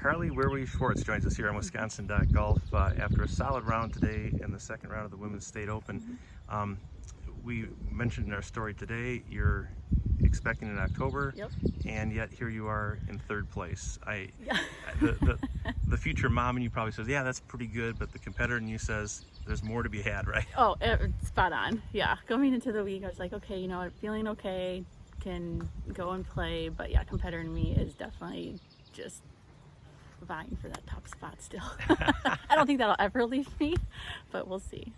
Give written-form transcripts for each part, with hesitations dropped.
Carly Werwie-Swartz joins us here on Wisconsin.golf after a solid round today in the second round of the Women's State Open. We mentioned in our story today you're expecting in October, Yep. and yet here you are in third place. Yeah. The future mom in you probably says, yeah, that's pretty good, but the competitor in you says there's more to be had, right? Oh, spot on. Yeah. Going into the week, I was like, okay, you know what, feeling okay, can go and play, but yeah, competitor in me is definitely just vying for that top spot still. I don't think that'll ever leave me, but we'll see.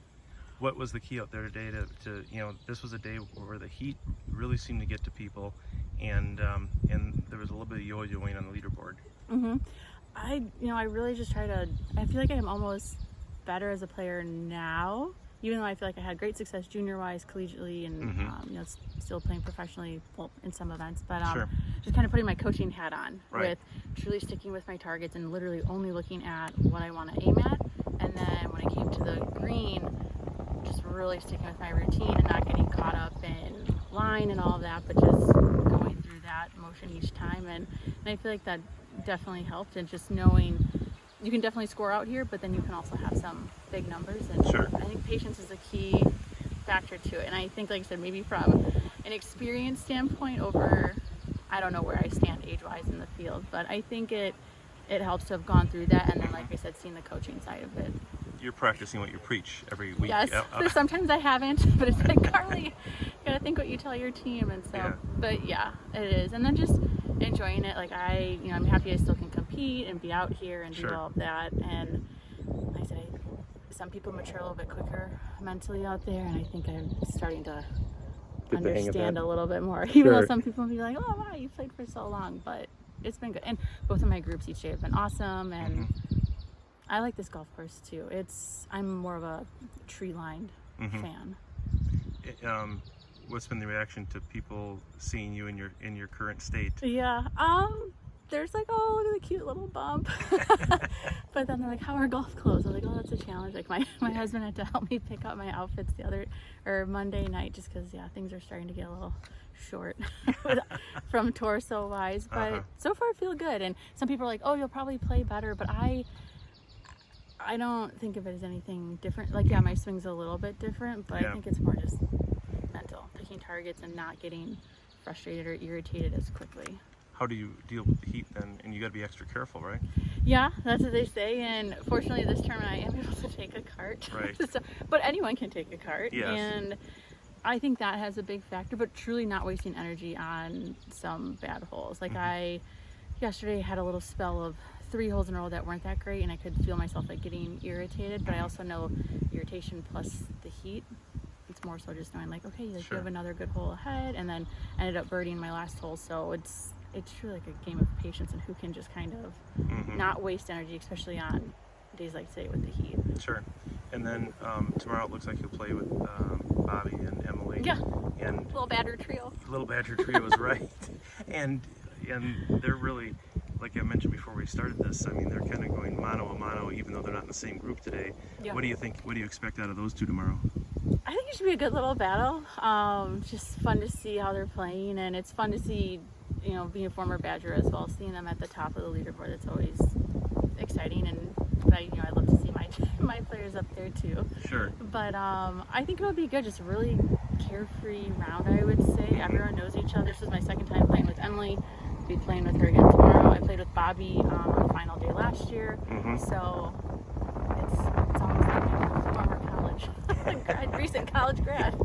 What was the key out there today to this was a day where the heat really seemed to get to people, and there was a little bit of yo-yoing on the leaderboard. I really just I feel like I'm almost better as a player now, even though I feel like I had great success junior-wise, collegiately, and still playing professionally, well, in some events, but Sure. just kind of putting my coaching hat on, Right. with truly sticking with my targets and literally only looking at what I want to aim at, and then when I came to the green, just really sticking with my routine and not getting caught up in line and all of that, but just going through that motion each time, and I feel like that definitely helped, and just knowing you can definitely score out here, but then you can also have some big numbers, and Sure. I think patience is a key factor to it. And I think, like I said, maybe from an experience standpoint over, I don't know where I stand age-wise in the field, but I think it helps to have gone through that, and then, like I said, seeing the coaching side of it. You're practicing what you preach every week. Yes, there's sometimes I haven't, but it's like, Carly, you gotta think what you tell your team, and so, Yeah. but yeah, it is. And then just enjoying it. Like I'm happy I still can compete and be out here and Sure. do all of that. And like I said, some people mature a little bit quicker mentally out there, and I think I'm starting to Get the hang of understand that. a little bit more. Even though Sure. some people will be like, oh wow, you played for so long, but it's been good. And both of my groups each day have been awesome, and I like this golf course too. I'm more of a tree-lined fan. What's been the reaction to people seeing you in your current state? Yeah. There's like, oh, look at the cute little bump. But then they're like, how are golf clothes? I was like, oh, that's a challenge. Like my husband had to help me pick out my outfits Monday night, just because things are starting to get a little short from torso wise. But so far I feel good. And some people are like, oh, you'll probably play better, but I don't think of it as anything different. Like, yeah, my swing's a little bit different, but I think it's more just mental, picking targets and not getting frustrated or irritated as quickly. How do you deal with the heat then? And you got to be extra careful, right? Yeah, that's what they say. And fortunately, this tournament I am able to take a cart. Right. But anyone can take a cart. Yes. And I think that has a big factor, but truly not wasting energy on some bad holes. Like I yesterday had a little spell of 3 holes in a row that weren't that great, and I could feel myself like getting irritated, but I also know irritation plus the heat, it's more so just knowing like, okay, like Sure. you have another good hole ahead, and then ended up birdieing my last hole. So it's truly like a game of patience and who can just kind of not waste energy, especially on days like today with the heat. Sure. And then tomorrow it looks like you'll play with Bobby and Emily. Yeah. And Little Badger trio. Little Badger trio is right. And they're really, like I mentioned before we started this, I mean, they're kind of going mano a mano, even though they're not in the same group today. Yeah. What do you think? What do you expect out of those two tomorrow? I think it should be a good little battle. Just fun to see how they're playing, and it's fun to see, being a former Badger as well, seeing them at the top of the leaderboard. It's always exciting, and I love to see my players up there too. Sure. But I think it'll be good. Just a really carefree round, I would say. Everyone knows each other. This is my second time playing with Emily. I'll be playing with her again tomorrow. I played with Bobby on the final day last year, so it's almost like a former college, recent college grad.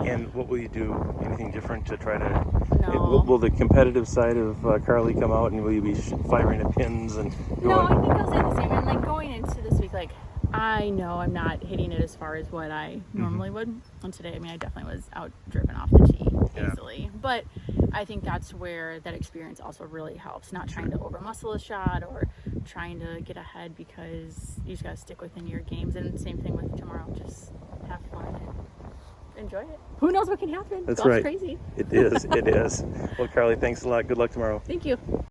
And what will you do? Anything different to try to? No. Will the competitive side of Carly come out, and will you be firing at pins and going? No, I think I'll say the same. And like going into this week, like I know I'm not hitting it as far as what I normally would. And today, I mean, I definitely was out driven off the tee easily. But I think that's where that experience also really helps. Not trying to over muscle a shot or trying to get ahead, because you just got to stick within your games. And same thing with tomorrow. Just have fun and enjoy it. Who knows what can happen? That's Golf's right. crazy. It is. It is. Well, Carly, thanks a lot. Good luck tomorrow. Thank you.